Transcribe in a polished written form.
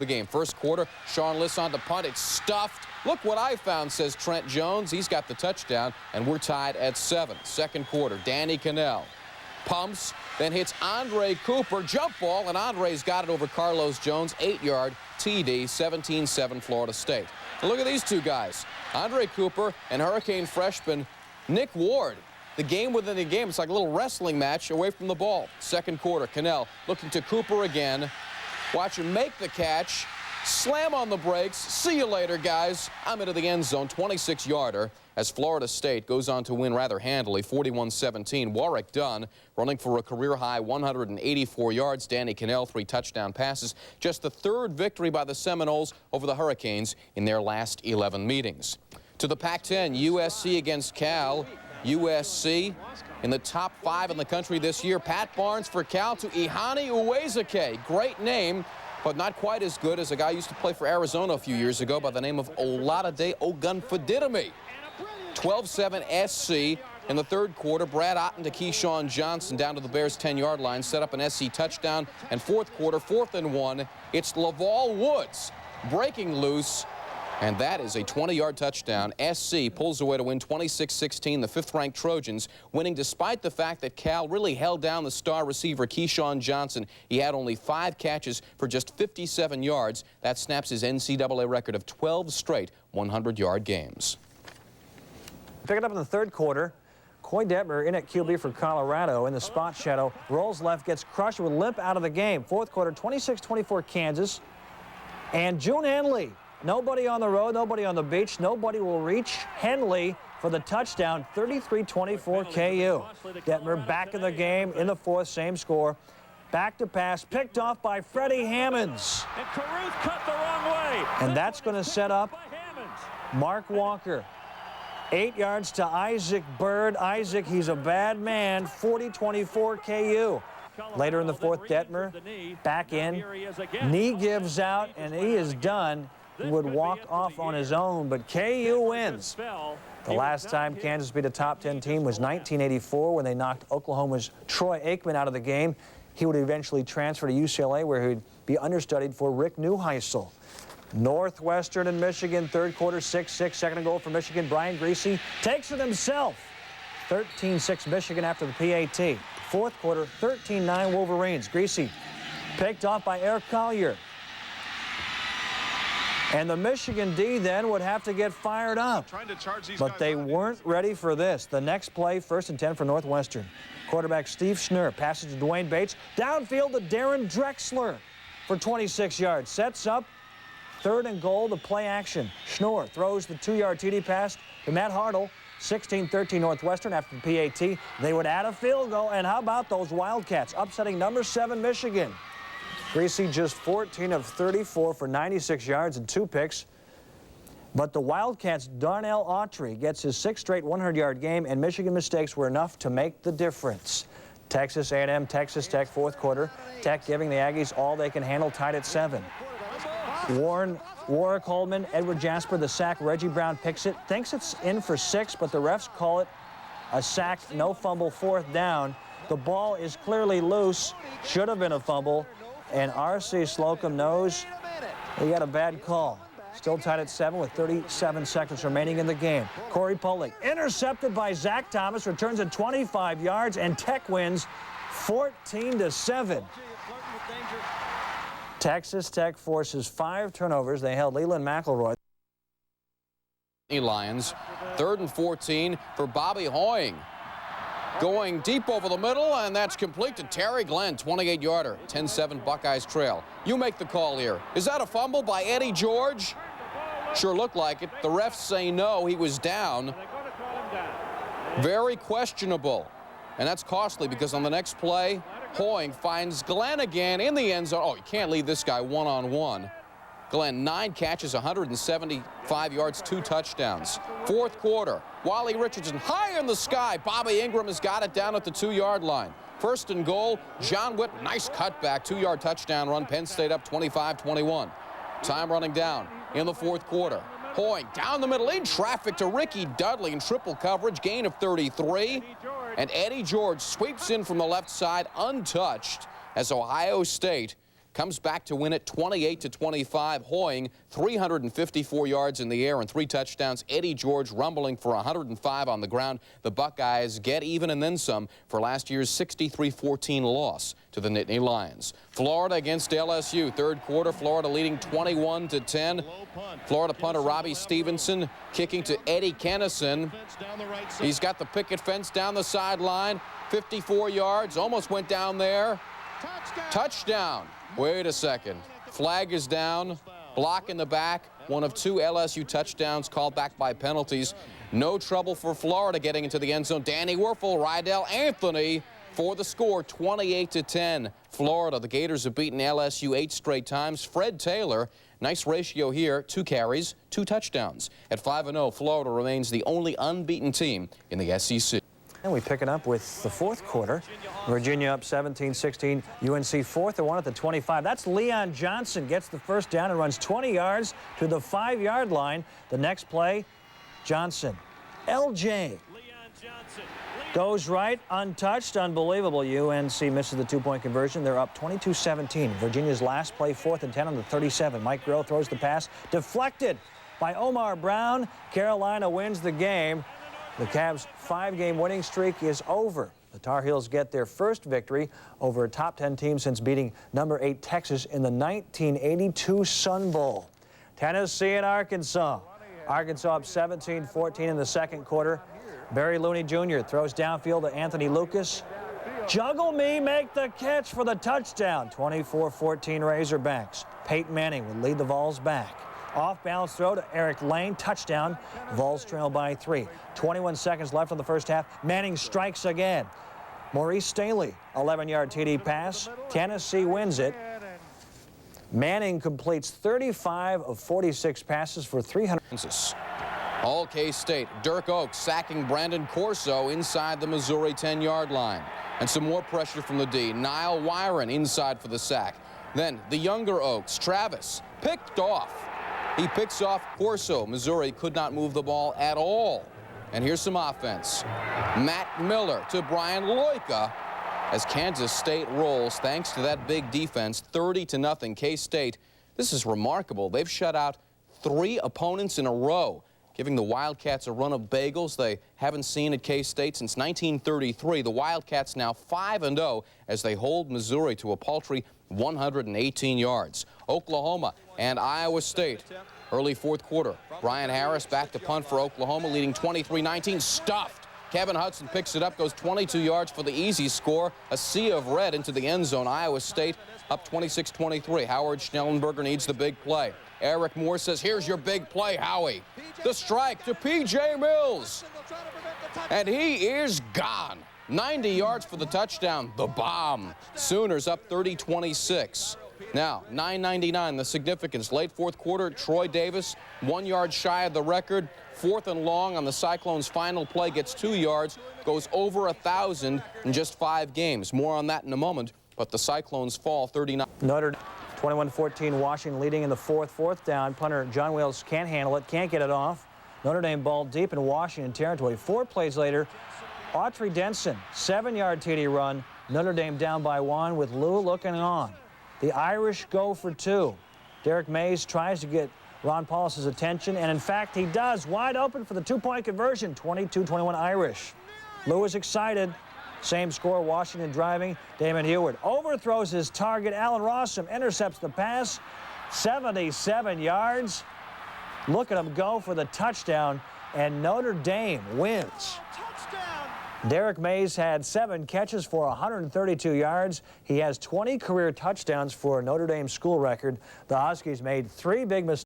The game. First quarter, Sean Liss on the punt. It's stuffed. Look what I found, says Trent Jones. He's got the touchdown, and we're tied at 7. Second quarter, Danny Cannell pumps, then hits Andre Cooper. Jump ball, and Andre's got it over Carlos Jones. 8-yard TD, 17-7 Florida State. So look at these two guys, Andre Cooper and Hurricane freshman Nick Ward. The game within the game. It's like a little wrestling match away from the ball. Second quarter, Cannell looking to Cooper again. Watch him make the catch, slam on the brakes. See you later, guys. I'm into the end zone, 26-yarder, as Florida State goes on to win rather handily, 41-17. Warwick Dunn running for a career-high 184 yards. Danny Cannell, 3 touchdown passes. Just the 3rd victory by the Seminoles over the Hurricanes in their last 11 meetings. To the Pac-10, USC against Cal. USC in the top 5 in the country this year. Pat Barnes for Cal to Ihani Uwezake. Great name, but not quite as good as a guy who used to play for Arizona a few years ago by the name of Oladide Ogunfodidemi. 12-7 SC in the 3rd quarter. Brad Otten to Keyshawn Johnson down to the Bears' 10-yard line. Set up an SC touchdown. And 4th quarter, 4th and 1. It's Laval Woods breaking loose. And that is a 20-yard touchdown. SC pulls away to win 26-16. The 5th-ranked Trojans winning despite the fact that Cal really held down the star receiver Keyshawn Johnson. He had only 5 catches for just 57 yards. That snaps his NCAA record of 12 straight 100-yard games. Pick it up in the 3rd quarter. Coy Detmer in at QB for Colorado in the spot shadow. Rolls left, gets crushed with limp out of the game. 4th quarter, 26-24 Kansas. And June Henley. Nobody on the road, nobody on the beach, nobody will reach Henley for the touchdown, 33-24 KU. Detmer back in the game in the 4th, same score. Back to pass, picked off by Freddie Hammonds. And Caruth cut the wrong way. And that's going to set up Mark Walker. 8 yards to Isaac Bird. Isaac, he's a bad man, 40-24 KU. Later in the 4th, Detmer back in. Knee gives out, and he is done. He would walk off on his own, but KU wins. The last time Kansas beat a top 10 team was 1984 when they knocked Oklahoma's Troy Aikman out of the game. He would eventually transfer to UCLA, where he'd be understudied for Rick Neuheisel. Northwestern and Michigan, 3rd quarter, 6-6. Second goal for Michigan. Brian Greasy takes it himself. 13-6 Michigan after the PAT. 4th quarter, 13-9 Wolverines. Greasy picked off by Eric Collier. And the Michigan D then would have to get fired up. But they weren't ready for this. The next play, 1st and 10 for Northwestern. Quarterback Steve Schnurr passes to Dwayne Bates. Downfield to Darren Drexler for 26 yards. Sets up 3rd and goal to play action. Schnurr throws the 2-yard TD pass to Matt Hartle. 16-13 Northwestern after the PAT. They would add a field goal. And how about those Wildcats upsetting number 7 Michigan? Greasy just 14 of 34 for 96 yards and 2 picks. But the Wildcats' Darnell Autry gets his 6th straight 100-yard game, and Michigan mistakes were enough to make the difference. Texas A&M, Texas Tech, 4th quarter. Tech giving the Aggies all they can handle, tied at 7. Warwick Holman, Edward Jasper, the sack. Reggie Brown picks it, thinks it's in for 6, but the refs call it a sack, no fumble, 4th down. The ball is clearly loose, should have been a fumble. And R.C. Slocum knows he got a bad call. Still tied at 7 with 37 seconds remaining in the game. Corey Poling intercepted by Zach Thomas, returns at 25 yards, and Tech wins 14-7. Texas Tech forces 5 turnovers. They held Leland McElroy. Lions, 3rd and 14 for Bobby Hoying. Going deep over the middle, and that's complete to Terry Glenn, 28-yarder, 10-7 Buckeyes trail. You make the call here. Is that a fumble by Eddie George? Sure looked like it. The refs say no, he was down. Very questionable. And that's costly because on the next play, Hoying finds Glenn again in the end zone. Oh, you can't leave this guy one-on-one. Glenn, 9 catches, 175 yards, 2 touchdowns. 4th quarter, Wally Richardson high in the sky. Bobby Ingram has got it down at the 2-yard line. 1st and goal, John Witt, nice cutback, 2-yard touchdown run. Penn State up 25-21. Time running down in the 4th quarter. Hoying down the middle in traffic to Ricky Dudley in triple coverage, gain of 33. And Eddie George sweeps in from the left side untouched as Ohio State comes back to win it 28-25. Hoying 354 yards in the air and 3 touchdowns. Eddie George rumbling for 105 on the ground. The Buckeyes get even and then some for last year's 63-14 loss to the Nittany Lions. Florida against LSU. Third quarter, Florida leading 21-10. Florida punter Robbie Stevenson kicking to Eddie Kennison. He's got the picket fence down the sideline. 54 yards, almost went down there. Touchdown. Wait a second. Flag is down. Block in the back. One of 2 LSU touchdowns called back by penalties. No trouble for Florida getting into the end zone. Danny Werfel, Rydell Anthony for the score, 28-10. Florida, the Gators have beaten LSU 8 straight times. Fred Taylor, nice ratio here, 2 carries, 2 touchdowns. At 5-0, Florida remains the only unbeaten team in the SEC. And we pick it up with the fourth quarter. Virginia up 17-16. UNC 4th and 1 at the 25. That's Leon Johnson gets the first down and runs 20 yards to the 5-yard line. The next play, Johnson. LJ goes right, untouched. Unbelievable. UNC misses the 2-point conversion. They're up 22-17. Virginia's last play, 4th and 10 on the 37. Mike Grill throws the pass. Deflected by Omar Brown. Carolina wins the game. The Cavs' 5-game winning streak is over. The Tar Heels get their first victory over a top 10 team since beating number 8 Texas in the 1982 Sun Bowl. Tennessee and Arkansas. Arkansas up 17-14 in the second quarter. Barry Looney Jr. throws downfield to Anthony Lucas. Juggle me, make the catch for the touchdown. 24-14 Razorbacks. Peyton Manning would lead the Vols back. Off-balance throw to Eric Lane. Touchdown. Vols trail by 3. 21 seconds left in the first half. Manning strikes again. Maurice Staley, 11-yard TD pass. Tennessee wins it. Manning completes 35 of 46 passes for 300. All K-State. Dirk Oaks sacking Brandon Corso inside the Missouri 10-yard line. And some more pressure from the D. Niall Wyron inside for the sack. Then the younger Oaks, Travis, picked off. He picks off Corso. Missouri could not move the ball at all. And here's some offense. Matt Miller to Brian Loika as Kansas State rolls thanks to that big defense, 30-0 K-State. This is remarkable. They've shut out 3 opponents in a row, giving the Wildcats a run of bagels they haven't seen at K-State since 1933. The Wildcats now 5-0 as they hold Missouri to a paltry 118 yards. Oklahoma and Iowa State. Early fourth quarter. Brian Harris back to punt for Oklahoma, leading 23-19. Stuffed. Kevin Hudson picks it up, goes 22 yards for the easy score. A sea of red into the end zone. Iowa State up 26-23. Howard Schnellenberger needs the big play. Eric Moore says, here's your big play, Howie. The strike to P.J. Mills. And he is gone. 90 yards for the touchdown. The bomb. Sooners up 30-26. Now, 9:99, the significance. Late fourth quarter, Troy Davis, 1 yard shy of the record. 4th and long on the Cyclones' final play, gets 2 yards, goes over 1,000 in just 5 games. More on that in a moment, but the Cyclones fall 39. Notre 21-14, Washington leading in the fourth down. Punter John Wales can't handle it, can't get it off. Notre Dame ball deep in Washington territory. 4 plays later, Autry Denson, 7-yard TD run. Notre Dame down by 1 with Lou looking on. The Irish go for 2. Derek Mays tries to get Ron Paulus's attention, and in fact he does. Wide open for the 2-point conversion. 22-21 Irish. Lou is excited. Same score, Washington driving. Damon Heward overthrows his target. Allen Rossum intercepts the pass. 77 yards. Look at him go for the touchdown, and Notre Dame wins. Derek Mays had 7 catches for 132 yards. He has 20 career touchdowns for a Notre Dame school record. The Huskies made 3 big mistakes.